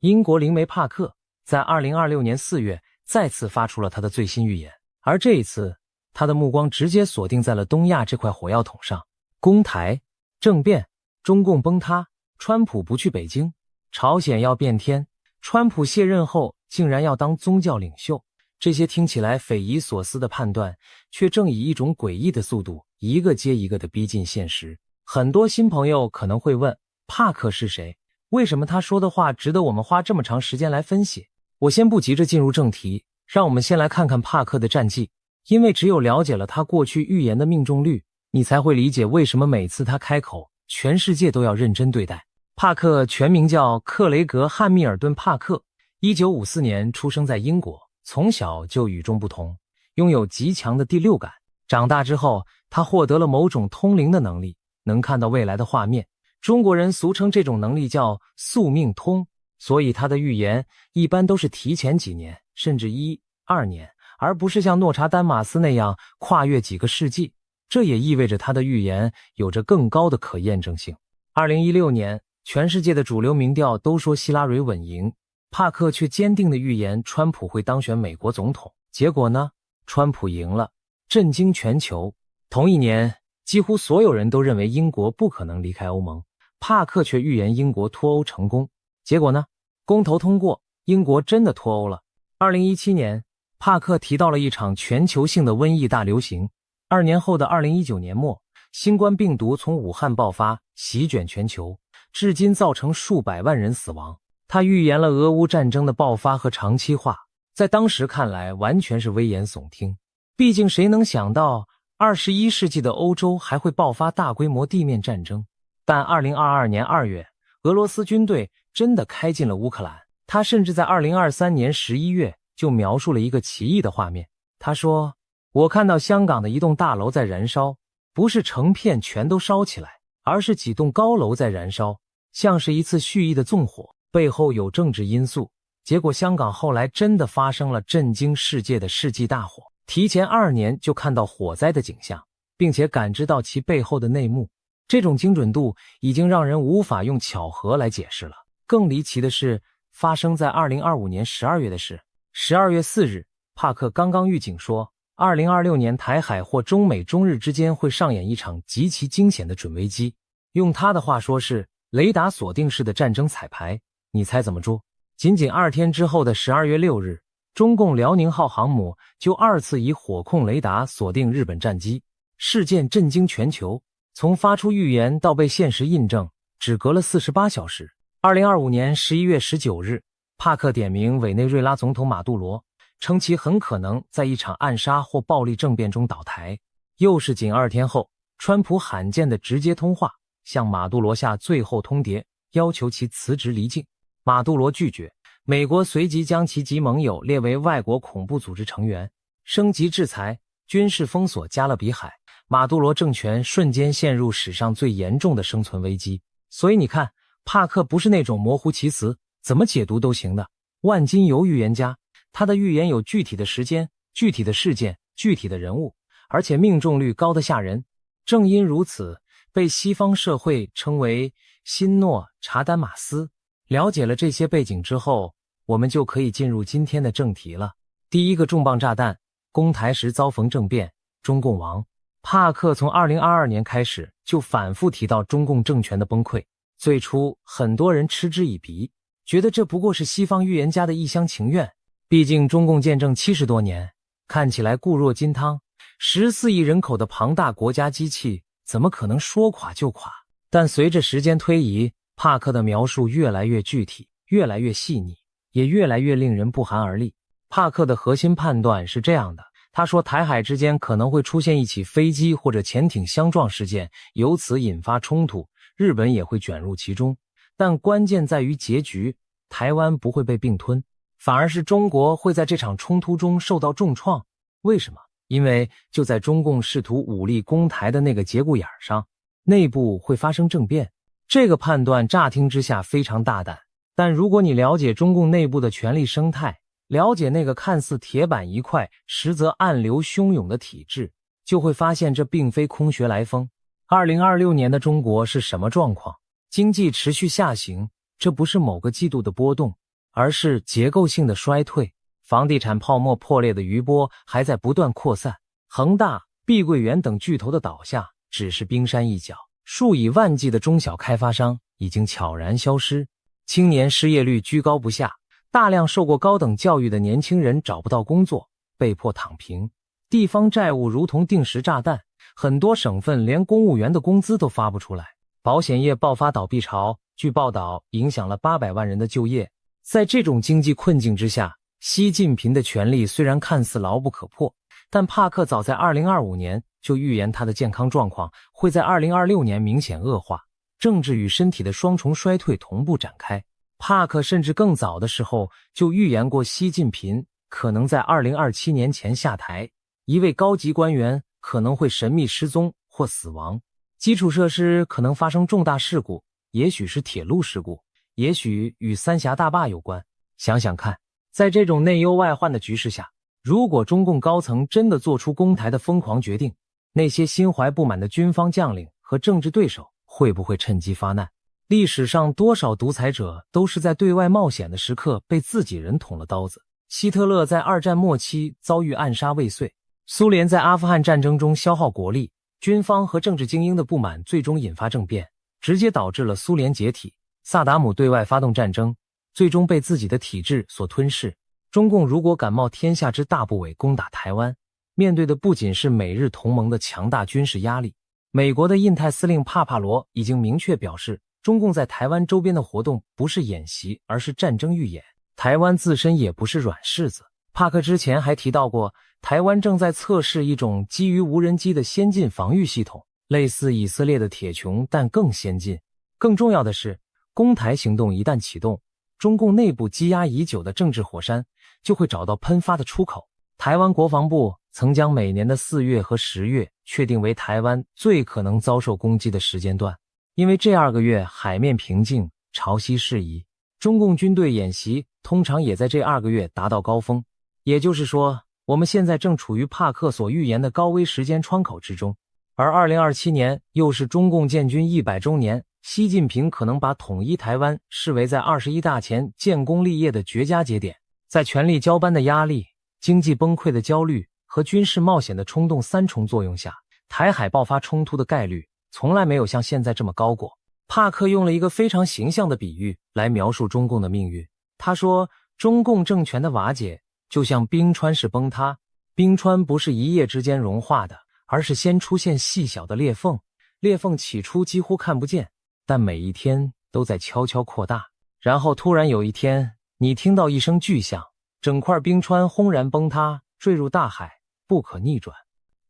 英国灵媒帕克在2026年4月再次发出了他的最新预言，而这一次他的目光直接锁定在了东亚这块火药桶上。攻台、政变、中共崩塌、川普不去北京、朝鲜要变天、川普卸任后竟然要当宗教领袖，这些听起来匪夷所思的判断，却正以一种诡异的速度一个接一个地逼近现实。很多新朋友可能会问，帕克是谁？为什么他说的话值得我们花这么长时间来分析？我先不急着进入正题，让我们先来看看帕克的战绩，因为只有了解了他过去预言的命中率，你才会理解为什么每次他开口，全世界都要认真对待。帕克全名叫克雷格·汉密尔顿·帕克，1954年出生在英国，从小就与众不同，拥有极强的第六感。长大之后，他获得了某种通灵的能力，能看到未来的画面。中国人俗称这种能力叫宿命通，所以他的预言一般都是提前几年，甚至1、2年，而不是像诺查丹马斯那样跨越几个世纪。这也意味着他的预言有着更高的可验证性。2016年，全世界的主流民调都说希拉蕊稳赢，帕克却坚定地预言川普会当选美国总统。结果呢？川普赢了，震惊全球。同一年，几乎所有人都认为英国不可能离开欧盟，帕克却预言英国脱欧成功。结果呢？公投通过，英国真的脱欧了。2017年，帕克提到了一场全球性的瘟疫大流行。2年后的2019年末，新冠病毒从武汉爆发，席卷全球，至今造成数百万人死亡。他预言了俄乌战争的爆发和长期化，在当时看来完全是危言耸听。毕竟谁能想到21世纪的欧洲还会爆发大规模地面战争。但2022年2月，俄罗斯军队真的开进了乌克兰。他甚至在2023年11月就描述了一个奇异的画面。他说，我看到香港的一栋大楼在燃烧，不是成片全都烧起来，而是几栋高楼在燃烧，像是一次蓄意的纵火，背后有政治因素。结果香港后来真的发生了震惊世界的世纪大火，提前2年就看到火灾的景象，并且感知到其背后的内幕。这种精准度已经让人无法用巧合来解释了。更离奇的是，发生在2025年12月的事。12月4日，帕克刚刚预警说2026年台海或中美中日之间会上演一场极其惊险的准危机。用他的话说是雷达锁定式的战争彩排。你猜怎么着？仅仅2天之后的12月6日，中共辽宁号航母就2次以火控雷达锁定日本战机，事件震惊全球。从发出预言到被现实印证，只隔了48小时。2025年11月19日，帕克点名委内瑞拉总统马杜罗，称其很可能在一场暗杀或暴力政变中倒台。又是仅2天后，川普罕见的直接通话，向马杜罗下最后通牒，要求其辞职离境。马杜罗拒绝，美国随即将其及盟友列为外国恐怖组织成员，升级制裁，军事封锁加勒比海。马杜罗政权瞬间陷入史上最严重的生存危机。所以你看，帕克不是那种模糊其词，怎么解读都行的万金油预言家。他的预言有具体的时间、具体的事件、具体的人物，而且命中率高得吓人。正因如此，被西方社会称为新诺查丹马斯。了解了这些背景之后，我们就可以进入今天的正题了。第一个重磅炸弹，攻台时遭逢政变，中共亡。帕克从2022年开始就反复提到中共政权的崩溃。最初很多人嗤之以鼻，觉得这不过是西方预言家的一厢情愿。毕竟中共建政70多年，看起来固若金汤，14亿人口的庞大国家机器怎么可能说垮就垮？但随着时间推移，帕克的描述越来越具体，越来越细腻，也越来越令人不寒而栗。帕克的核心判断是这样的，他说台海之间可能会出现一起飞机或者潜艇相撞事件，由此引发冲突，日本也会卷入其中。但关键在于结局，台湾不会被并吞，反而是中国会在这场冲突中受到重创。为什么？因为就在中共试图武力攻台的那个节骨眼上，内部会发生政变。这个判断乍听之下非常大胆，但如果你了解中共内部的权力生态，了解那个看似铁板一块，实则暗流汹涌的体制，就会发现这并非空穴来风。2026年的中国是什么状况？经济持续下行，这不是某个季度的波动，而是结构性的衰退。房地产泡沫破裂的余波还在不断扩散，恒大、碧桂园等巨头的倒下只是冰山一角，数以万计的中小开发商已经悄然消失，青年失业率居高不下，大量受过高等教育的年轻人找不到工作，被迫躺平，地方债务如同定时炸弹，很多省份连公务员的工资都发不出来，保险业爆发倒闭潮，据报道影响了800万人的就业。在这种经济困境之下，习近平的权力虽然看似牢不可破，但帕克早在2025年就预言他的健康状况会在2026年明显恶化，政治与身体的双重衰退同步展开。帕克甚至更早的时候就预言过习近平可能在2027年前下台，一位高级官员可能会神秘失踪或死亡，基础设施可能发生重大事故，也许是铁路事故，也许与三峡大坝有关。想想看，在这种内忧外患的局势下，如果中共高层真的做出攻台的疯狂决定，那些心怀不满的军方将领和政治对手会不会趁机发难？历史上多少独裁者都是在对外冒险的时刻被自己人捅了刀子。希特勒在二战末期遭遇暗杀未遂，苏联在阿富汗战争中消耗国力，军方和政治精英的不满最终引发政变，直接导致了苏联解体。萨达姆对外发动战争，最终被自己的体制所吞噬。中共如果敢冒天下之大不韪攻打台湾，面对的不仅是美日同盟的强大军事压力，美国的印太司令帕帕罗已经明确表示，中共在台湾周边的活动不是演习，而是战争预演。台湾自身也不是软柿子。帕克之前还提到过，台湾正在测试一种基于无人机的先进防御系统，类似以色列的铁穹，但更先进。更重要的是，攻台行动一旦启动，中共内部积压已久的政治火山就会找到喷发的出口。台湾国防部曾将每年的4月和10月确定为台湾最可能遭受攻击的时间段，因为这2个月海面平静，潮汐适宜，中共军队演习通常也在这2个月达到高峰。也就是说，我们现在正处于帕克所预言的高危时间窗口之中。而2027年又是中共建军100周年，习近平可能把统一台湾视为在21大前建功立业的绝佳节点。在权力交班的压力、经济崩溃的焦虑和军事冒险的冲动3重作用下，台海爆发冲突的概率从来没有像现在这么高过。帕克用了一个非常形象的比喻来描述中共的命运。他说，中共政权的瓦解就像冰川式崩塌，冰川不是一夜之间融化的，而是先出现细小的裂缝，裂缝起初几乎看不见，但每一天都在悄悄扩大，然后突然有一天，你听到一声巨响，整块冰川轰然崩塌，坠入大海，不可逆转。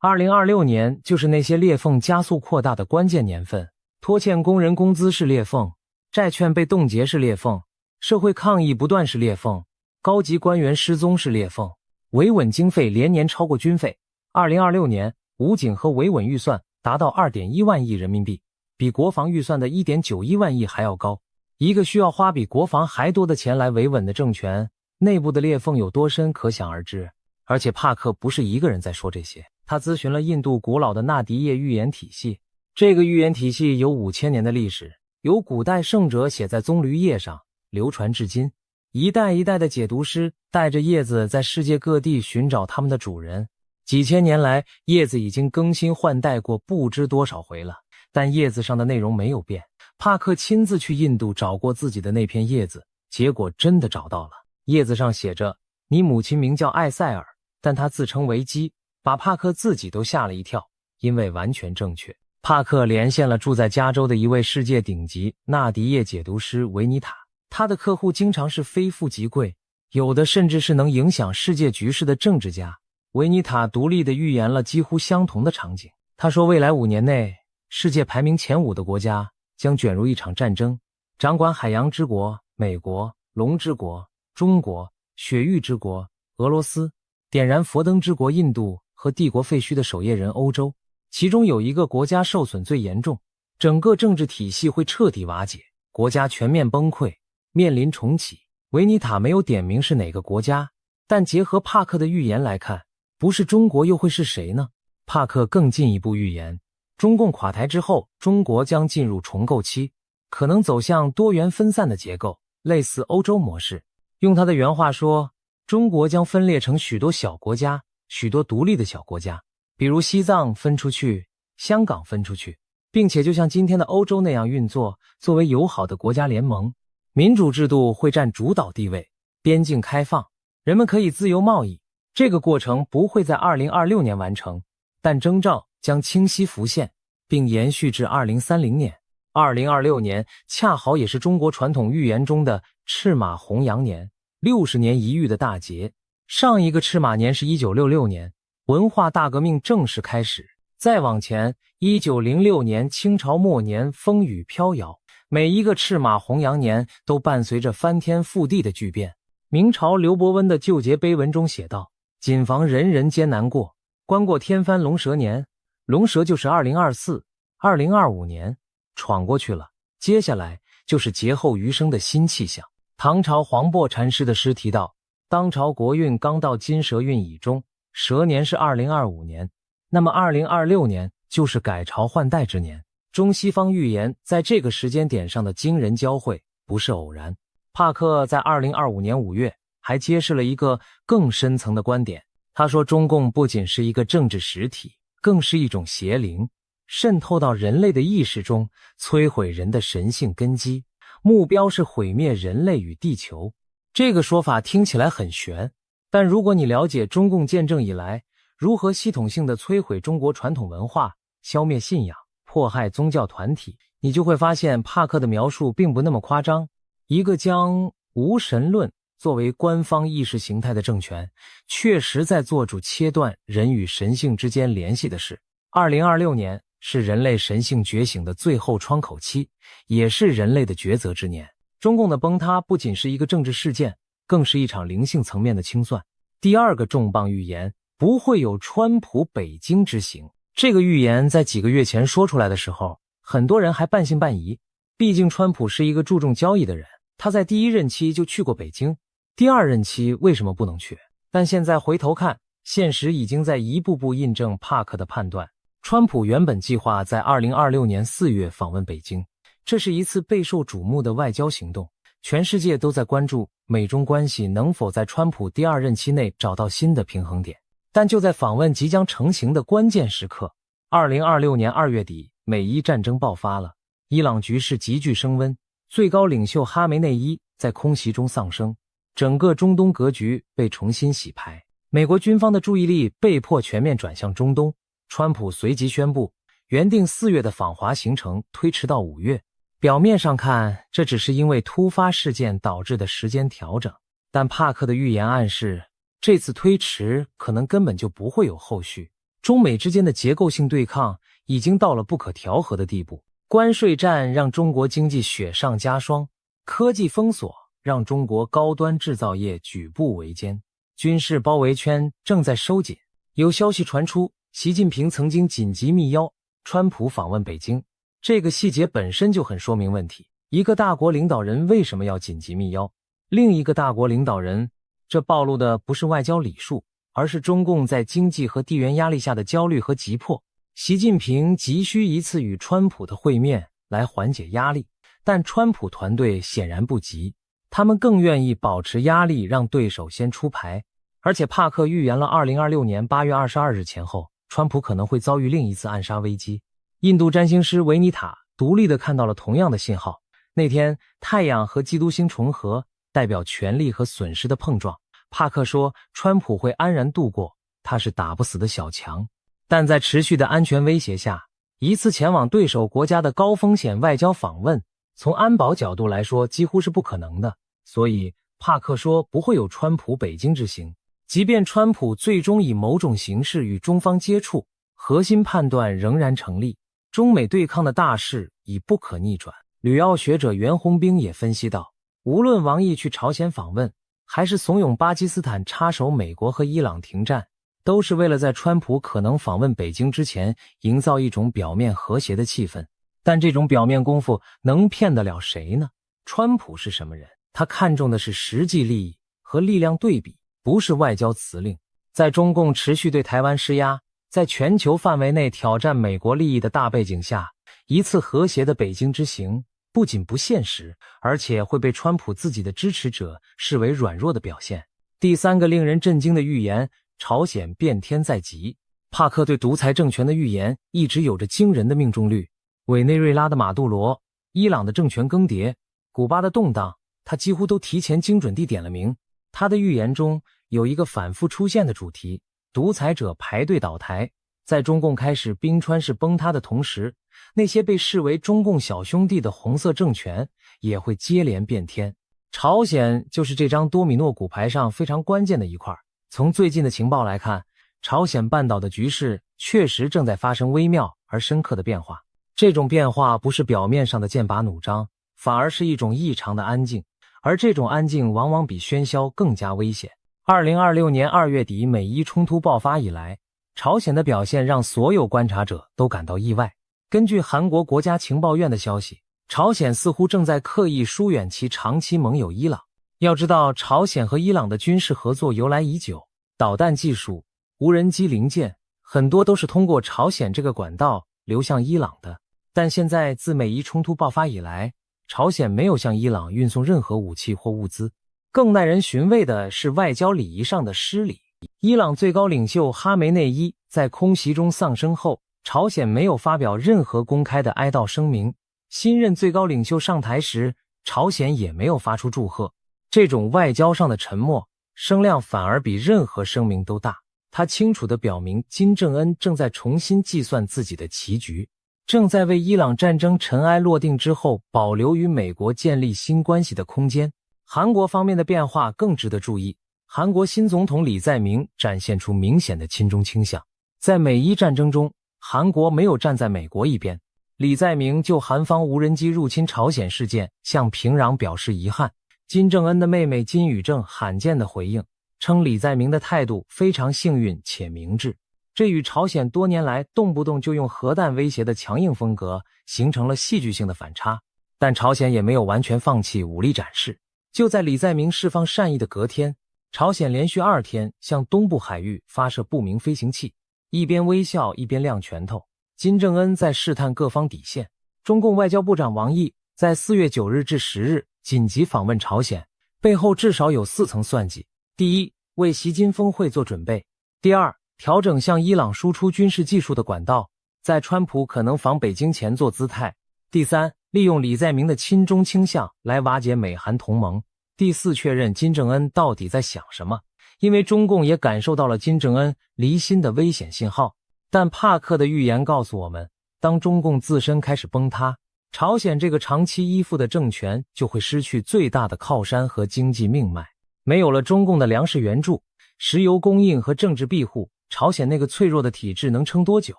2026年就是那些裂缝加速扩大的关键年份。拖欠工人工资是裂缝，债券被冻结是裂缝，社会抗议不断是裂缝，高级官员失踪是裂缝，维稳经费连年超过军费。2026年武警和维稳预算达到 2.1 万亿人民币，比国防预算的 1.91 万亿还要高。一个需要花比国防还多的钱来维稳的政权，内部的裂缝有多深可想而知。而且帕克不是一个人在说这些，他咨询了印度古老的纳迪叶预言体系。这个预言体系有5000年的历史，由古代圣者写在棕榈叶上，流传至今。一代一代的解读师带着叶子在世界各地寻找他们的主人。几千年来，叶子已经更新换代过不知多少回了，但叶子上的内容没有变。帕克亲自去印度找过自己的那片叶子，结果真的找到了。叶子上写着，你母亲名叫艾塞尔，但她自称为姬，把帕克自己都吓了一跳，因为完全正确。帕克连线了住在加州的一位世界顶级纳迪叶解读师维尼塔，他的客户经常是非富即贵，有的甚至是能影响世界局势的政治家。维尼塔独立地预言了几乎相同的场景。他说，未来5年内，世界排名前5的国家将卷入一场战争，掌管海洋之国美国、龙之国中国、雪域之国俄罗斯、点燃佛灯之国印度和帝国废墟的守夜人欧洲。其中有一个国家受损最严重，整个政治体系会彻底瓦解，国家全面崩溃，面临重启。维尼塔没有点名是哪个国家，但结合帕克的预言来看，不是中国又会是谁呢？帕克更进一步预言，中共垮台之后，中国将进入重构期，可能走向多元分散的结构，类似欧洲模式。用他的原话说，中国将分裂成许多小国家，许多独立的小国家，比如西藏分出去，香港分出去，并且就像今天的欧洲那样运作，作为友好的国家联盟。民主制度会占主导地位，边境开放，人们可以自由贸易。这个过程不会在2026年完成，但征兆将清晰浮现，并延续至2030年。2026年恰好也是中国传统预言中的赤马红羊年，60年一遇的大节。上一个赤马年是1966年，文化大革命正式开始。再往前，1906年清朝末年风雨飘摇。每一个赤马红羊年都伴随着翻天覆地的巨变。明朝刘伯温的旧节碑文中写道：谨防人人艰难过，关过天翻龙蛇年。龙蛇就是2024、2025年，闯过去了，接下来就是劫后余生的新气象。唐朝黄檗禅师的诗提到，当朝国运刚到金蛇运以中，蛇年是2025年，那么2026年就是改朝换代之年。中西方预言在这个时间点上的惊人交汇不是偶然。帕克在2025年5月还揭示了一个更深层的观点，他说中共不仅是一个政治实体，更是一种邪灵，渗透到人类的意识中，摧毁人的神性根基，目标是毁灭人类与地球。这个说法听起来很玄，但如果你了解中共建政以来如何系统性地摧毁中国传统文化，消灭信仰，迫害宗教团体，你就会发现帕克的描述并不那么夸张。一个将无神论作为官方意识形态的政权，确实在做出切断人与神性之间联系的事。2026年是人类神性觉醒的最后窗口期，也是人类的抉择之年。中共的崩塌不仅是一个政治事件，更是一场灵性层面的清算。第二个重磅预言，不会有川普北京之行。这个预言在几个月前说出来的时候，很多人还半信半疑，毕竟川普是一个注重交易的人，他在第一任期就去过北京，第二任期为什么不能去？但现在回头看，现实已经在一步步印证帕克的判断。川普原本计划在2026年4月访问北京，这是一次备受瞩目的外交行动，全世界都在关注美中关系能否在川普第二任期内找到新的平衡点。但就在访问即将成型的关键时刻，2026年2月底，美伊战争爆发了，伊朗局势急剧升温，最高领袖哈梅内伊在空袭中丧生，整个中东格局被重新洗牌，美国军方的注意力被迫全面转向中东。川普随即宣布，原定4月的访华行程推迟到5月。表面上看，这只是因为突发事件导致的时间调整，但帕克的预言暗示，这次推迟可能根本就不会有后续。中美之间的结构性对抗已经到了不可调和的地步，关税战让中国经济雪上加霜，科技封锁让中国高端制造业举步维艰，军事包围圈正在收紧。有消息传出，习近平曾经紧急密邀川普访问北京，这个细节本身就很说明问题。一个大国领导人为什么要紧急密邀另一个大国领导人？这暴露的不是外交礼数，而是中共在经济和地缘压力下的焦虑和急迫。习近平急需一次与川普的会面来缓解压力，但川普团队显然不急，他们更愿意保持压力，让对手先出牌。而且帕克预言了2026年8月22日前后，川普可能会遭遇另一次暗杀危机。印度占星师维尼塔独立地看到了同样的信号。那天太阳和基督星重合，代表权力和损失的碰撞。帕克说川普会安然度过，他是打不死的小强。但在持续的安全威胁下，一次前往对手国家的高风险外交访问，从安保角度来说几乎是不可能的。所以帕克说不会有川普北京之行。即便川普最终以某种形式与中方接触，核心判断仍然成立，中美对抗的大势已不可逆转。旅澳学者袁宏兵也分析到，无论王毅去朝鲜访问，还是怂恿巴基斯坦插手美国和伊朗停战，都是为了在川普可能访问北京之前营造一种表面和谐的气氛。但这种表面功夫能骗得了谁呢？川普是什么人？他看重的是实际利益和力量对比，不是外交辞令。在中共持续对台湾施压，在全球范围内挑战美国利益的大背景下，一次和谐的北京之行不仅不现实，而且会被川普自己的支持者视为软弱的表现。第三个令人震惊的预言，朝鲜变天在即。帕克对独裁政权的预言一直有着惊人的命中率。委内瑞拉的马杜罗，伊朗的政权更迭，古巴的动荡，他几乎都提前精准地点了名。他的预言中有一个反复出现的主题：独裁者排队倒台。在中共开始冰川式崩塌的同时，那些被视为中共小兄弟的红色政权也会接连变天。朝鲜就是这张多米诺骨牌上非常关键的一块。从最近的情报来看，朝鲜半岛的局势确实正在发生微妙而深刻的变化。这种变化不是表面上的剑拔弩张，反而是一种异常的安静，而这种安静往往比喧嚣更加危险。2026年2月底美伊冲突爆发以来，朝鲜的表现让所有观察者都感到意外。根据韩国国家情报院的消息，朝鲜似乎正在刻意疏远其长期盟友伊朗。要知道，朝鲜和伊朗的军事合作由来已久，导弹技术、无人机零件很多都是通过朝鲜这个管道流向伊朗的。但现在自美伊冲突爆发以来，朝鲜没有向伊朗运送任何武器或物资。更耐人寻味的是外交礼仪上的失礼。伊朗最高领袖哈梅内伊在空袭中丧生后，朝鲜没有发表任何公开的哀悼声明。新任最高领袖上台时，朝鲜也没有发出祝贺。这种外交上的沉默，声量反而比任何声明都大。它清楚地表明金正恩正在重新计算自己的棋局，正在为伊朗战争尘埃落定之后保留与美国建立新关系的空间。韩国方面的变化更值得注意。韩国新总统李在明展现出明显的亲中倾向。在美伊战争中，韩国没有站在美国一边。李在明就韩方无人机入侵朝鲜事件向平壤表示遗憾。金正恩的妹妹金宇正罕见的回应，称李在明的态度非常幸运且明智。这与朝鲜多年来动不动就用核弹威胁的强硬风格形成了戏剧性的反差。但朝鲜也没有完全放弃武力展示。就在李在明释放善意的隔天，朝鲜连续2天向东部海域发射不明飞行器，一边微笑一边亮拳头。金正恩在试探各方底线。中共外交部长王毅在4月9日至10日紧急访问朝鲜，背后至少有4层算计：第一，为习金峰会做准备；第二，调整向伊朗输出军事技术的管道，在川普可能访北京前做姿态；第三，利用李在明的亲中倾向来瓦解美韩同盟；第四，确认金正恩到底在想什么，因为中共也感受到了金正恩离心的危险信号。但帕克的预言告诉我们，当中共自身开始崩塌，朝鲜这个长期依附的政权就会失去最大的靠山和经济命脉。没有了中共的粮食援助、石油供应和政治庇护，朝鲜那个脆弱的体制能撑多久？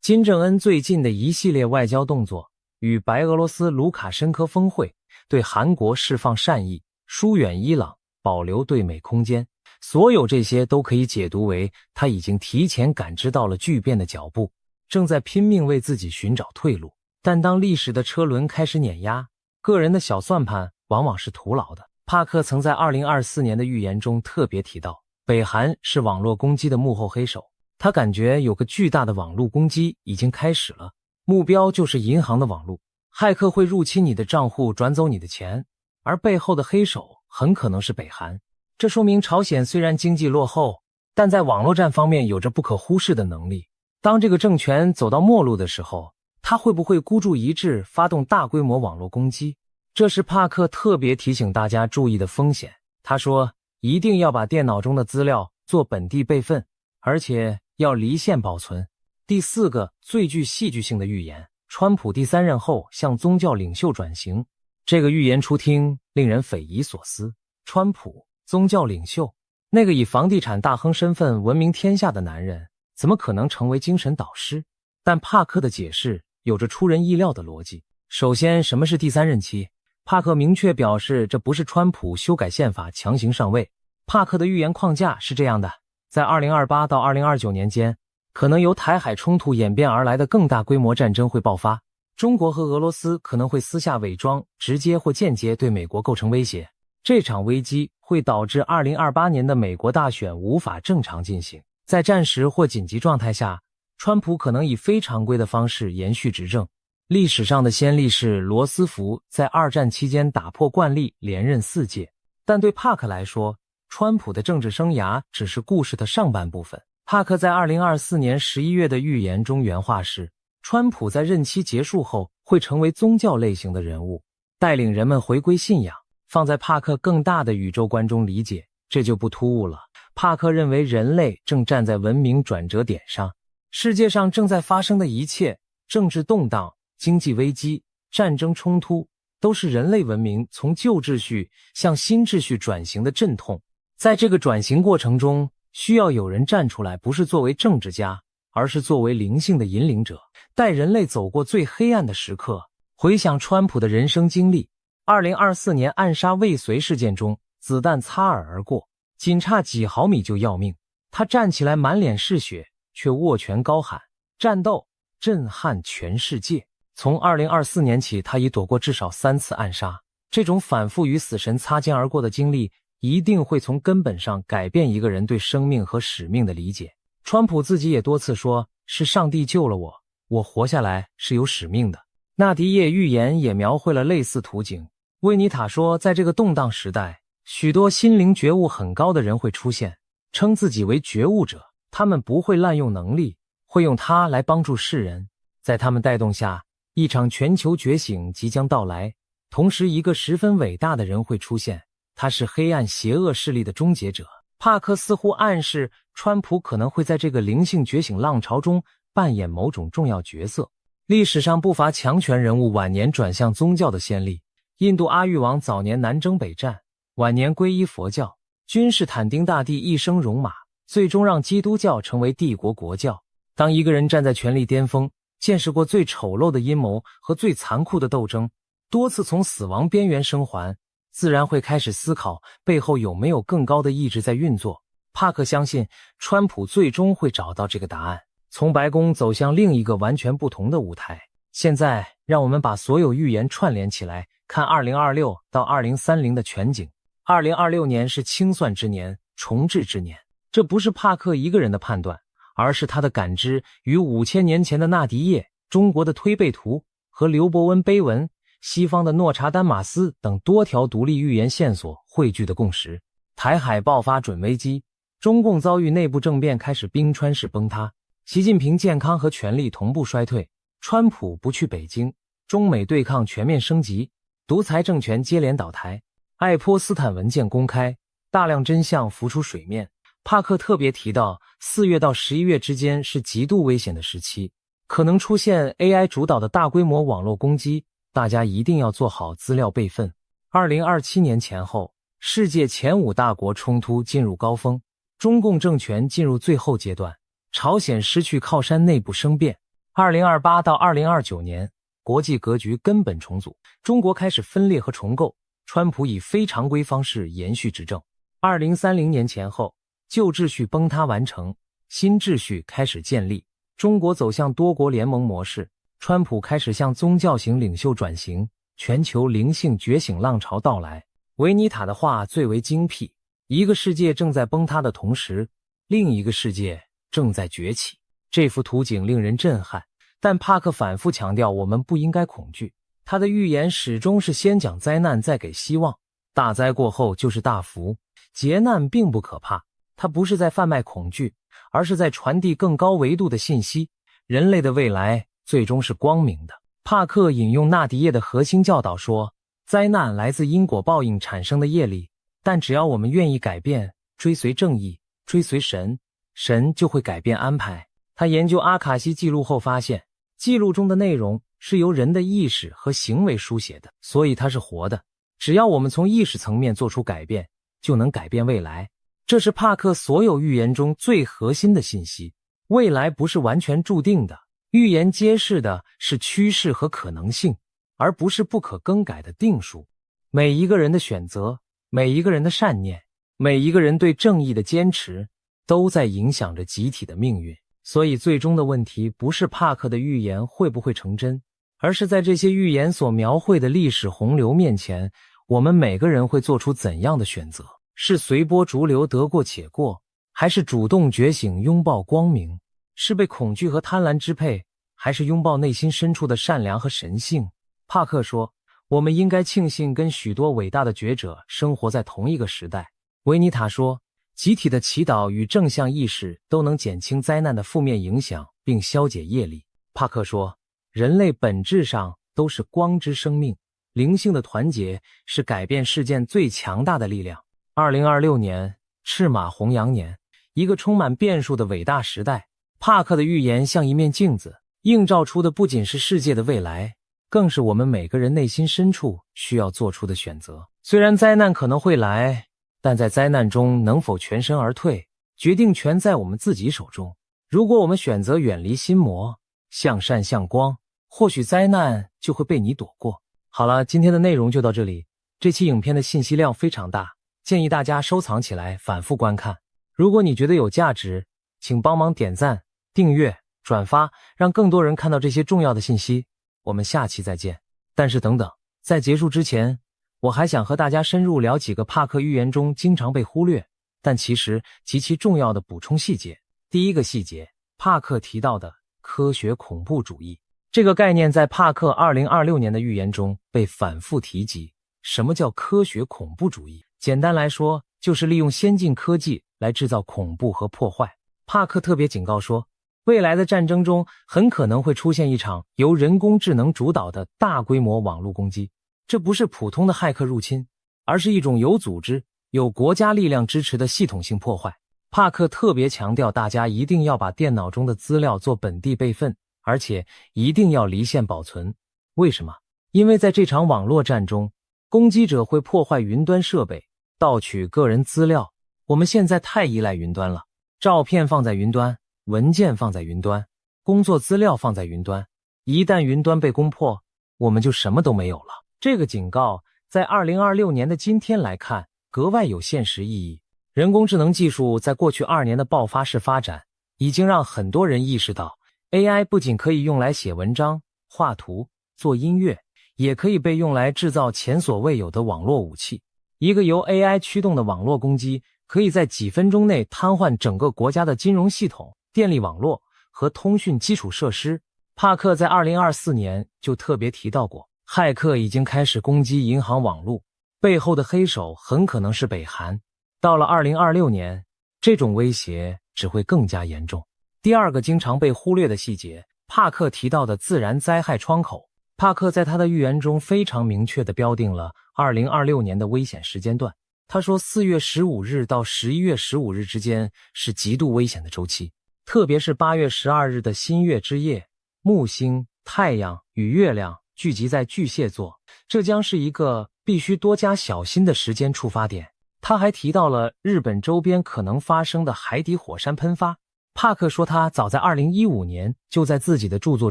金正恩最近的一系列外交动作，与白俄罗斯卢卡申科峰会，对韩国释放善意，疏远伊朗，保留对美空间，所有这些都可以解读为他已经提前感知到了巨变的脚步，正在拼命为自己寻找退路。但当历史的车轮开始碾压，个人的小算盘往往是徒劳的。帕克曾在2024年的预言中特别提到，北韩是网络攻击的幕后黑手。他感觉有个巨大的网络攻击已经开始了，目标就是银行的网络，骇客会入侵你的账户，转走你的钱，而背后的黑手很可能是北韩。这说明朝鲜虽然经济落后，但在网络战方面有着不可忽视的能力。当这个政权走到末路的时候，他会不会孤注一掷发动大规模网络攻击？这是帕克特别提醒大家注意的风险。他说，一定要把电脑中的资料做本地备份，而且要离线保存。第四个最具戏剧性的预言，川普第3任后向宗教领袖转型。这个预言初听令人匪夷所思，川普宗教领袖，那个以房地产大亨身份闻名天下的男人，怎么可能成为精神导师？但帕克的解释有着出人意料的逻辑。首先，什么是第3任期？帕克明确表示，这不是川普修改宪法强行上位。帕克的预言框架是这样的，在2028到2029年间，可能由台海冲突演变而来的更大规模战争会爆发，中国和俄罗斯可能会私下伪装，直接或间接对美国构成威胁。这场危机会导致2028年的美国大选无法正常进行。在战时或紧急状态下，川普可能以非常规的方式延续执政，历史上的先例是罗斯福在二战期间打破惯例连任4届，但对帕克来说，川普的政治生涯只是故事的上半部分。帕克在2024年11月的预言中原话是，川普在任期结束后会成为宗教类型的人物，带领人们回归信仰。放在帕克更大的宇宙观中理解，这就不突兀了。帕克认为人类正站在文明转折点上，世界上正在发生的一切，政治动荡、经济危机、战争冲突，都是人类文明从旧秩序向新秩序转型的阵痛。在这个转型过程中，需要有人站出来，不是作为政治家，而是作为灵性的引领者，带人类走过最黑暗的时刻。回想川普的人生经历，2024年暗杀未遂事件中，子弹擦耳而过，仅差几毫米就要命。他站起来满脸是血，却握拳高喊，战斗震撼全世界。从2024年起，他已躲过至少3次暗杀。这种反复与死神擦肩而过的经历，一定会从根本上改变一个人对生命和使命的理解。川普自己也多次说，是上帝救了我，我活下来是有使命的。纳迪叶预言也描绘了类似图景。维尼塔说，在这个动荡时代，许多心灵觉悟很高的人会出现，称自己为觉悟者。他们不会滥用能力，会用它来帮助世人。在他们带动下，一场全球觉醒即将到来。同时，一个十分伟大的人会出现，他是黑暗邪恶势力的终结者。帕克似乎暗示川普可能会在这个灵性觉醒浪潮中扮演某种重要角色。历史上不乏强权人物晚年转向宗教的先例。印度阿育王早年南征北战，晚年皈依佛教；君士坦丁大帝一生戎马，最终让基督教成为帝国国教。当一个人站在权力巅峰，见识过最丑陋的阴谋和最残酷的斗争，多次从死亡边缘生还，自然会开始思考背后有没有更高的意志在运作。帕克相信川普最终会找到这个答案，从白宫走向另一个完全不同的舞台。现在让我们把所有预言串联起来，看2026到2030的全景。2026年是清算之年，重置之年。这不是帕克一个人的判断，而是他的感知与5000年前的纳迪叶、中国的推背图和刘伯温碑文、西方的诺查丹马斯等多条独立预言线索汇聚的共识。台海爆发准危机，中共遭遇内部政变，开始冰川式崩塌，习近平健康和权力同步衰退，川普不去北京，中美对抗全面升级，独裁政权接连倒台，爱泼斯坦文件公开，大量真相浮出水面。帕克特别提到4月到11月之间是极度危险的时期，可能出现 AI 主导的大规模网络攻击，大家一定要做好资料备份。2027年前后，世界前5大国冲突进入高峰，中共政权进入最后阶段，朝鲜失去靠山，内部生变。2028到2029年，国际格局根本重组，中国开始分裂和重构，川普以非常规方式延续执政。2030年前后，旧秩序崩塌完成，新秩序开始建立，中国走向多国联盟模式，川普开始向宗教型领袖转型，全球灵性觉醒浪潮到来。维尼塔的话最为精辟，一个世界正在崩塌的同时，另一个世界正在崛起。这幅图景令人震撼，但帕克反复强调我们不应该恐惧。他的预言始终是先讲灾难再给希望，大灾过后就是大福，劫难并不可怕。他不是在贩卖恐惧，而是在传递更高维度的信息。人类的未来最终是光明的。帕克引用纳迪叶的核心教导说，灾难来自因果报应产生的业力，但只要我们愿意改变，追随正义，追随神，神就会改变安排。他研究阿卡西记录后发现，记录中的内容是由人的意识和行为书写的，所以它是活的。只要我们从意识层面做出改变，就能改变未来。这是帕克所有预言中最核心的信息。未来不是完全注定的，预言揭示的是趋势和可能性，而不是不可更改的定数。每一个人的选择，每一个人的善念，每一个人对正义的坚持，都在影响着集体的命运。所以最终的问题不是帕克的预言会不会成真，而是在这些预言所描绘的历史洪流面前，我们每个人会做出怎样的选择？是随波逐流得过且过，还是主动觉醒拥抱光明？是被恐惧和贪婪支配，还是拥抱内心深处的善良和神性？帕克说，我们应该庆幸跟许多伟大的觉者生活在同一个时代。维尼塔说，集体的祈祷与正向意识都能减轻灾难的负面影响，并消解业力。帕克说，人类本质上都是光之生命，灵性的团结是改变世界最强大的力量。2026年，赤马红羊年，一个充满变数的伟大时代。帕克的预言像一面镜子，映照出的不仅是世界的未来，更是我们每个人内心深处需要做出的选择。虽然灾难可能会来，但在灾难中能否全身而退，决定权在我们自己手中。如果我们选择远离心魔，向善向光，或许灾难就会被你躲过。好了，今天的内容就到这里。这期影片的信息量非常大，建议大家收藏起来反复观看。如果你觉得有价值，请帮忙点赞、订阅、转发，让更多人看到这些重要的信息。我们下期再见。但是等等，在结束之前，我还想和大家深入聊几个帕克预言中经常被忽略，但其实极其重要的补充细节。第一个细节，帕克提到的科学恐怖主义。这个概念在帕克2026年的预言中被反复提及。什么叫科学恐怖主义？简单来说，就是利用先进科技来制造恐怖和破坏。帕克特别警告说，未来的战争中很可能会出现一场由人工智能主导的大规模网络攻击。这不是普通的骇客入侵，而是一种有组织、有国家力量支持的系统性破坏。帕克特别强调，大家一定要把电脑中的资料做本地备份，而且一定要离线保存。为什么？因为在这场网络战中，攻击者会破坏云端设备，盗取个人资料。我们现在太依赖云端了，照片放在云端，文件放在云端，工作资料放在云端。一旦云端被攻破，我们就什么都没有了。这个警告在2026年的今天来看格外有现实意义。人工智能技术在过去2年的爆发式发展，已经让很多人意识到 AI 不仅可以用来写文章、画图、做音乐，也可以被用来制造前所未有的网络武器。一个由 AI 驱动的网络攻击，可以在几分钟内瘫痪整个国家的金融系统、电力网络和通讯基础设施。帕克在2024年就特别提到过，骇客已经开始攻击银行网络，背后的黑手很可能是北韩。到了2026年，这种威胁只会更加严重。第二个经常被忽略的细节，帕克提到的自然灾害窗口。帕克在他的预言中非常明确地标定了2026年的危险时间段。他说4月15日到11月15日之间是极度危险的周期，特别是8月12日的新月之夜，木星、太阳与月亮聚集在巨蟹座，这将是一个必须多加小心的时间触发点。他还提到了日本周边可能发生的海底火山喷发。帕克说，他早在2015年就在自己的著作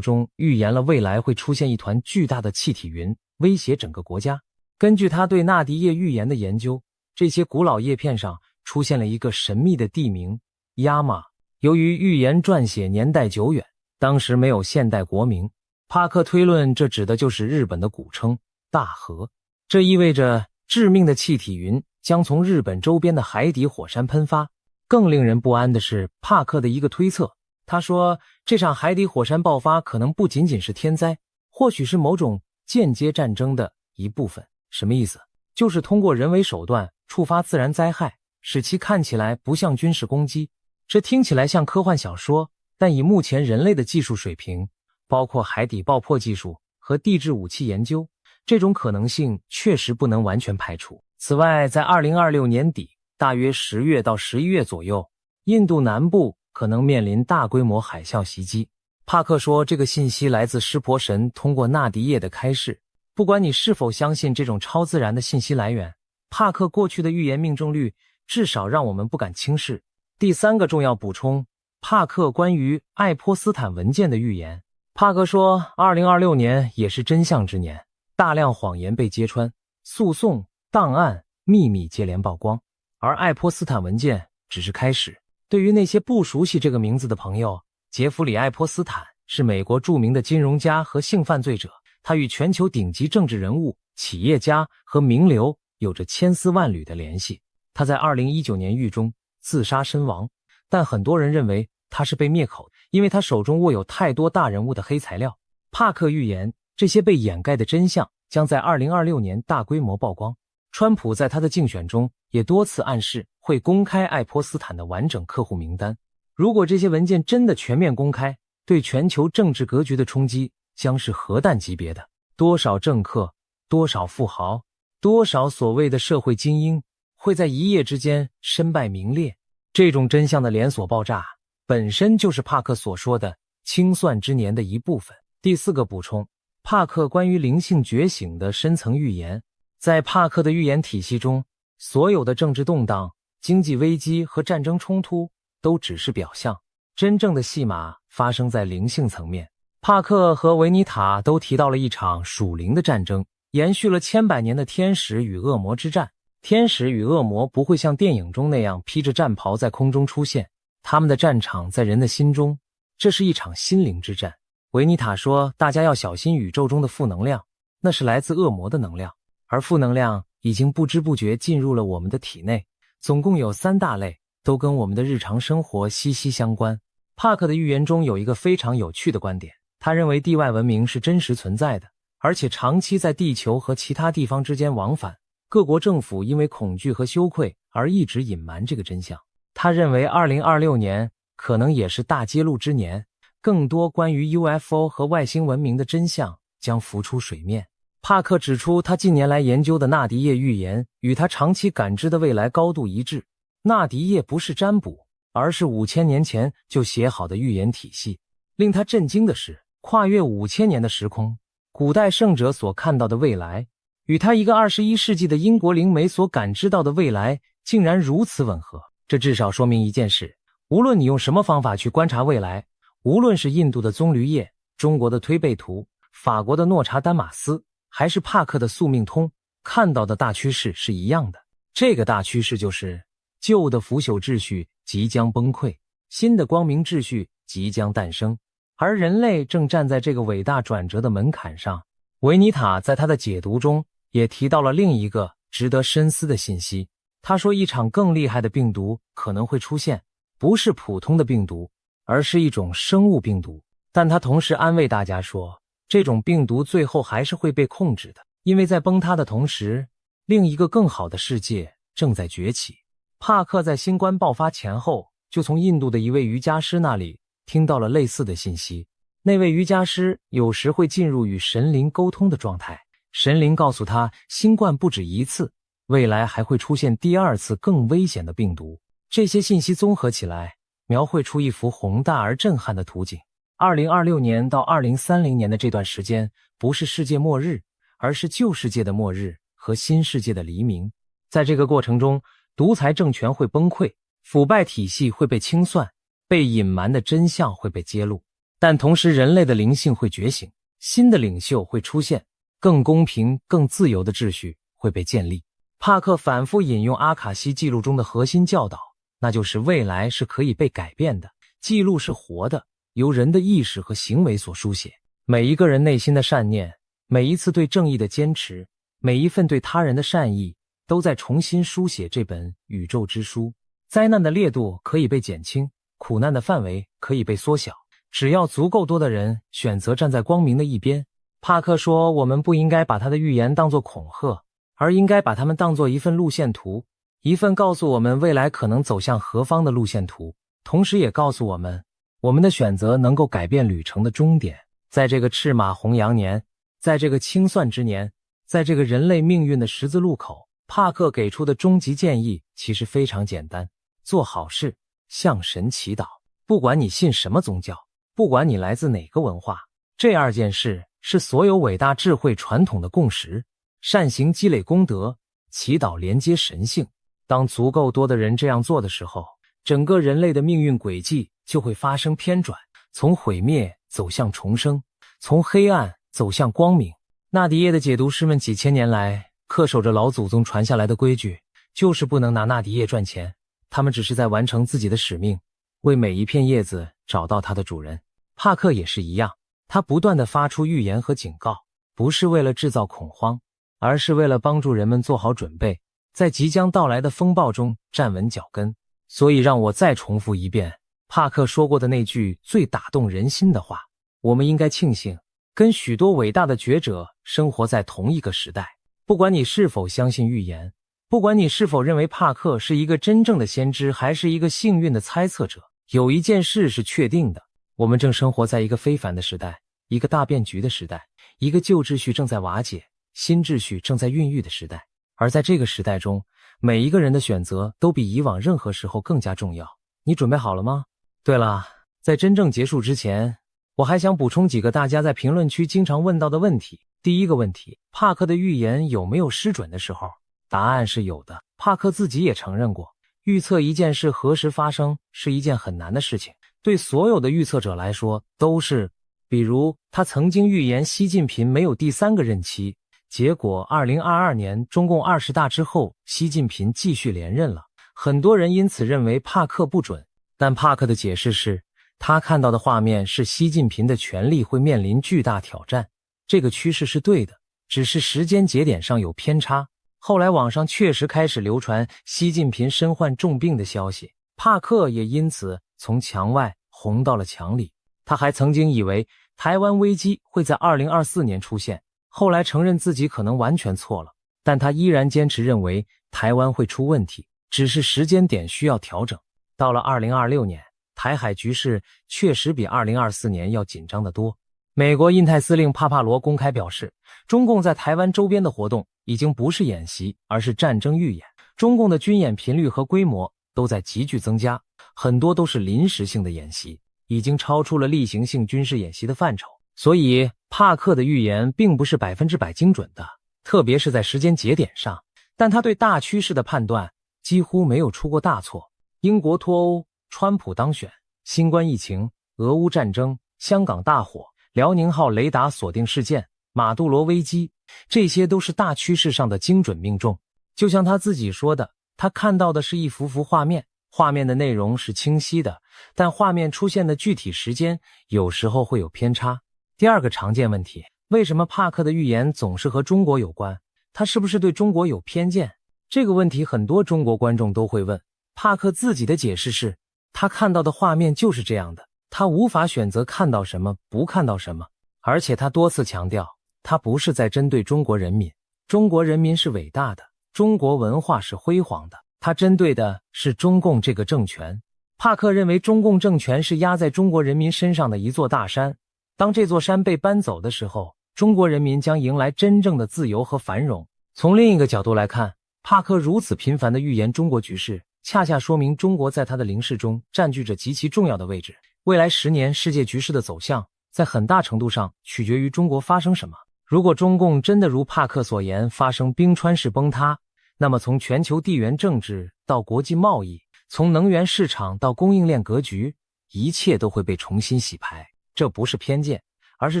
中预言了未来会出现一团巨大的气体云，威胁整个国家。根据他对纳迪叶预言的研究，这些古老叶片上出现了一个神秘的地名亚马。由于预言撰写年代久远，当时没有现代国名，帕克推论这指的就是日本的古称大和。这意味着致命的气体云将从日本周边的海底火山喷发。更令人不安的是帕克的一个推测，他说这场海底火山爆发可能不仅仅是天灾，或许是某种间接战争的一部分。什么意思？就是通过人为手段触发自然灾害，使其看起来不像军事攻击。这听起来像科幻小说，但以目前人类的技术水平，包括海底爆破技术和地质武器研究，这种可能性确实不能完全排除。此外，在2026年底，大约10月到11月左右，印度南部可能面临大规模海啸袭击。帕克说，这个信息来自湿婆神通过纳迪叶的开示。不管你是否相信这种超自然的信息来源，帕克过去的预言命中率至少让我们不敢轻视。第三个重要补充，帕克关于爱泼斯坦文件的预言。帕克说，2026年也是真相之年，大量谎言被揭穿，诉讼、档案、秘密接连曝光。而爱泼斯坦文件只是开始。对于那些不熟悉这个名字的朋友，杰弗里·爱泼斯坦是美国著名的金融家和性犯罪者，他与全球顶级政治人物、企业家和名流有着千丝万缕的联系。他在2019年狱中自杀身亡，但很多人认为他是被灭口，因为他手中握有太多大人物的黑材料。帕克预言，这些被掩盖的真相将在2026年大规模曝光。川普在他的竞选中也多次暗示会公开爱泼斯坦的完整客户名单。如果这些文件真的全面公开，对全球政治格局的冲击将是核弹级别的。多少政客，多少富豪，多少所谓的社会精英会在一夜之间身败名裂。这种真相的连锁爆炸本身就是帕克所说的清算之年的一部分。第4个补充，帕克关于灵性觉醒的深层预言。在帕克的预言体系中，所有的政治动荡、经济危机和战争冲突都只是表象，真正的戏码发生在灵性层面。帕克和维尼塔都提到了一场属灵的战争，延续了千百年的天使与恶魔之战。天使与恶魔不会像电影中那样披着战袍在空中出现，他们的战场在人的心中，这是一场心灵之战。维尼塔说，大家要小心宇宙中的负能量，那是来自恶魔的能量，而负能量已经不知不觉进入了我们的体内，总共有3大类，都跟我们的日常生活息息相关。帕克的预言中有一个非常有趣的观点，他认为地外文明是真实存在的，而且长期在地球和其他地方之间往返，各国政府因为恐惧和羞愧而一直隐瞒这个真相。他认为2026年可能也是大揭露之年，更多关于 UFO 和外星文明的真相将浮出水面。帕克指出，他近年来研究的纳迪叶预言与他长期感知的未来高度一致。纳迪叶不是占卜，而是5000年前就写好的预言体系。令他震惊的是，跨越5000年的时空，古代圣者所看到的未来，与他一个21世纪的英国灵媒所感知到的未来竟然如此吻合。这至少说明一件事，无论你用什么方法去观察未来，无论是印度的棕榈叶、中国的推背图、法国的诺查丹马斯，还是帕克的宿命通，看到的大趋势是一样的。这个大趋势就是旧的腐朽秩序即将崩溃，新的光明秩序即将诞生，而人类正站在这个伟大转折的门槛上。维尼塔在他的解读中也提到了另一个值得深思的信息。他说，一场更厉害的病毒可能会出现，不是普通的病毒，而是一种生物病毒。但他同时安慰大家说，这种病毒最后还是会被控制的，因为在崩塌的同时，另一个更好的世界正在崛起。帕克在新冠爆发前后就从印度的一位瑜伽师那里听到了类似的信息。那位瑜伽师有时会进入与神灵沟通的状态，神灵告诉他，新冠不止一次，未来还会出现第2次更危险的病毒。这些信息综合起来，描绘出一幅宏大而震撼的图景。2026年到2030年的这段时间，不是世界末日，而是旧世界的末日和新世界的黎明。在这个过程中，独裁政权会崩溃，腐败体系会被清算，被隐瞒的真相会被揭露。但同时，人类的灵性会觉醒，新的领袖会出现，更公平、更自由的秩序会被建立。帕克反复引用阿卡西记录中的核心教导，那就是未来是可以被改变的，记录是活的，由人的意识和行为所书写。每一个人内心的善念，每一次对正义的坚持，每一份对他人的善意，都在重新书写这本宇宙之书。灾难的烈度可以被减轻，苦难的范围可以被缩小，只要足够多的人选择站在光明的一边。帕克说，我们不应该把他的预言当作恐吓，而应该把它们当作一份路线图，一份告诉我们未来可能走向何方的路线图，同时也告诉我们，我们的选择能够改变旅程的终点。在这个赤马红羊年，在这个清算之年，在这个人类命运的十字路口，帕克给出的终极建议其实非常简单：做好事，向神祈祷。不管你信什么宗教，不管你来自哪个文化，这2件事是所有伟大智慧传统的共识。善行积累功德，祈祷连接神性。当足够多的人这样做的时候，整个人类的命运轨迹就会发生偏转，从毁灭走向重生，从黑暗走向光明。纳迪叶的解读师们几千年来恪守着老祖宗传下来的规矩，就是不能拿纳迪叶赚钱，他们只是在完成自己的使命，为每一片叶子找到它的主人。帕克也是一样，他不断地发出预言和警告，不是为了制造恐慌，而是为了帮助人们做好准备，在即将到来的风暴中站稳脚跟。所以让我再重复一遍，帕克说过的那句最打动人心的话：我们应该庆幸跟许多伟大的觉者生活在同一个时代。不管你是否相信预言，不管你是否认为帕克是一个真正的先知，还是一个幸运的猜测者，有一件事是确定的，我们正生活在一个非凡的时代，一个大变局的时代，一个旧秩序正在瓦解，新秩序正在孕育的时代。而在这个时代中，每一个人的选择都比以往任何时候更加重要。你准备好了吗？对了，在真正结束之前，我还想补充几个大家在评论区经常问到的问题。第一个问题，帕克的预言有没有失准的时候？答案是有的。帕克自己也承认过，预测一件事何时发生是一件很难的事情，对所有的预测者来说都是。比如他曾经预言习近平没有第3个任期，结果2022年中共20大之后，习近平继续连任了。很多人因此认为帕克不准，但帕克的解释是，他看到的画面是习近平的权力会面临巨大挑战，这个趋势是对的，只是时间节点上有偏差。后来网上确实开始流传习近平身患重病的消息，帕克也因此从墙外红到了墙里。他还曾经以为台湾危机会在2024年出现，后来承认自己可能完全错了，但他依然坚持认为台湾会出问题，只是时间点需要调整。到了2026年，台海局势确实比2024年要紧张得多。美国印太司令帕帕罗公开表示，中共在台湾周边的活动已经不是演习，而是战争预演。中共的军演频率和规模都在急剧增加，很多都是临时性的演习，已经超出了例行性军事演习的范畴。所以帕克的预言并不是100%精准的，特别是在时间节点上，但他对大趋势的判断几乎没有出过大错。英国脱欧，川普当选，新冠疫情，俄乌战争，香港大火，辽宁号雷达锁定事件，马杜罗危机，这些都是大趋势上的精准命中。就像他自己说的，他看到的是一幅幅画面，画面的内容是清晰的，但画面出现的具体时间有时候会有偏差。第二个常见问题，为什么帕克的预言总是和中国有关？他是不是对中国有偏见？这个问题很多中国观众都会问。帕克自己的解释是，他看到的画面就是这样的，他无法选择看到什么，不看到什么。而且他多次强调，他不是在针对中国人民，中国人民是伟大的，中国文化是辉煌的，他针对的是中共这个政权。帕克认为中共政权是压在中国人民身上的一座大山，当这座山被搬走的时候，中国人民将迎来真正的自由和繁荣。从另一个角度来看，帕克如此频繁地预言中国局势，恰恰说明中国在他的灵视中占据着极其重要的位置。未来10年世界局势的走向，在很大程度上取决于中国发生什么。如果中共真的如帕克所言发生冰川式崩塌，那么从全球地缘政治到国际贸易，从能源市场到供应链格局，一切都会被重新洗牌。这不是偏见，而是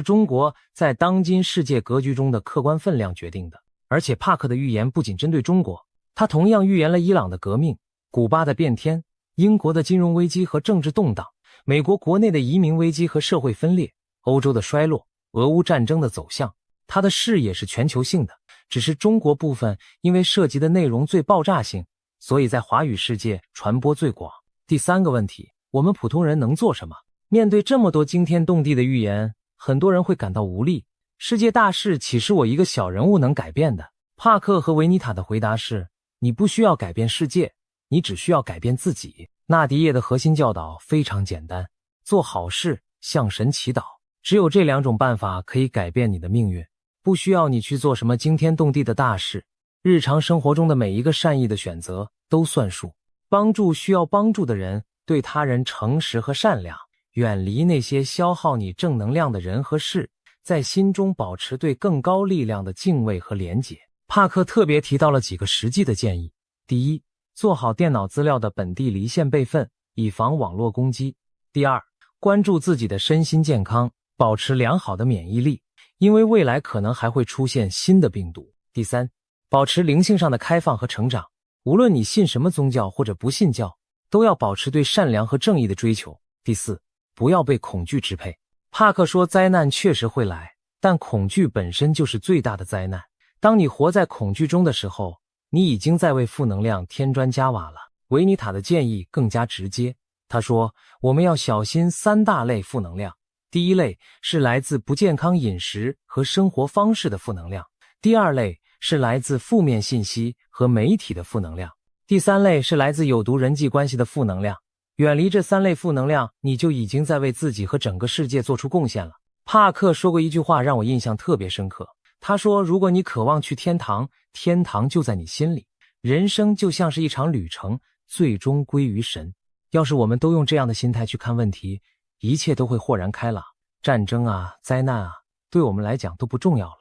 中国在当今世界格局中的客观分量决定的。而且帕克的预言不仅针对中国，他同样预言了伊朗的革命、古巴的变天、英国的金融危机和政治动荡、美国国内的移民危机和社会分裂、欧洲的衰落、俄乌战争的走向。他的视野是全球性的，只是中国部分因为涉及的内容最爆炸性，所以在华语世界传播最广。第三个问题，我们普通人能做什么？面对这么多惊天动地的预言，很多人会感到无力。世界大事岂是我一个小人物能改变的？帕克和维尼塔的回答是，你不需要改变世界，你只需要改变自己。纳迪叶的核心教导非常简单，做好事，向神祈祷，只有这2种办法可以改变你的命运。不需要你去做什么惊天动地的大事，日常生活中的每一个善意的选择都算数。帮助需要帮助的人，对他人诚实和善良，远离那些消耗你正能量的人和事，在心中保持对更高力量的敬畏和连结。帕克特别提到了几个实际的建议。第一，做好电脑资料的本地离线备份，以防网络攻击。第二，关注自己的身心健康，保持良好的免疫力，因为未来可能还会出现新的病毒。第三，保持灵性上的开放和成长，无论你信什么宗教或者不信教，都要保持对善良和正义的追求。第四，不要被恐惧支配。帕克说，灾难确实会来，但恐惧本身就是最大的灾难。当你活在恐惧中的时候，你已经在为负能量添砖加瓦了。维尼塔的建议更加直接，他说，我们要小心3大类负能量。第一类是来自不健康饮食和生活方式的负能量，第二类是来自负面信息和媒体的负能量，第3类是来自有毒人际关系的负能量。远离这3类负能量，你就已经在为自己和整个世界做出贡献了。帕克说过一句话让我印象特别深刻，他说，如果你渴望去天堂，天堂就在你心里。人生就像是一场旅程，最终归于神。要是我们都用这样的心态去看问题，一切都会豁然开朗。战争啊，灾难啊，对我们来讲都不重要了。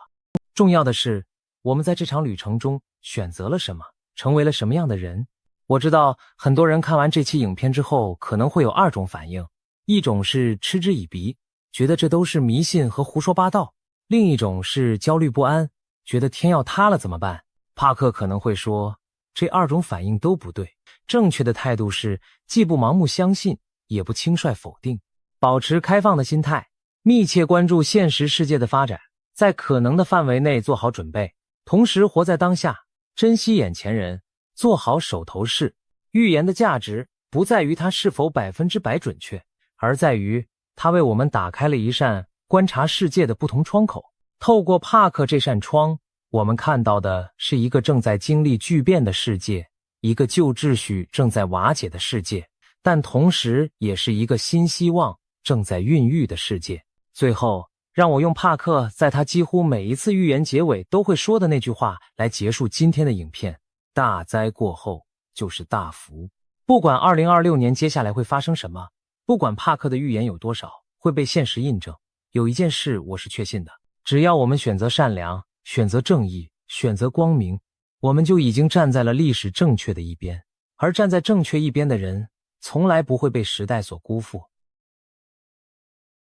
重要的是，我们在这场旅程中选择了什么，成为了什么样的人。我知道很多人看完这期影片之后可能会有2种反应，一种是嗤之以鼻，觉得这都是迷信和胡说八道，另一种是焦虑不安，觉得天要塌了怎么办。帕克可能会说，这2种反应都不对，正确的态度是既不盲目相信，也不轻率否定，保持开放的心态，密切关注现实世界的发展，在可能的范围内做好准备，同时活在当下，珍惜眼前人，做好手头事。预言的价值不在于它是否100%准确，而在于它为我们打开了一扇观察世界的不同窗口。透过帕克这扇窗，我们看到的是一个正在经历巨变的世界，一个旧秩序正在瓦解的世界，但同时也是一个新希望正在孕育的世界。最后，让我用帕克在他几乎每一次预言结尾都会说的那句话来结束今天的影片：大灾过后就是大福。不管2026年接下来会发生什么，不管帕克的预言有多少会被现实印证，有一件事我是确信的，只要我们选择善良，选择正义，选择光明，我们就已经站在了历史正确的一边。而站在正确一边的人，从来不会被时代所辜负。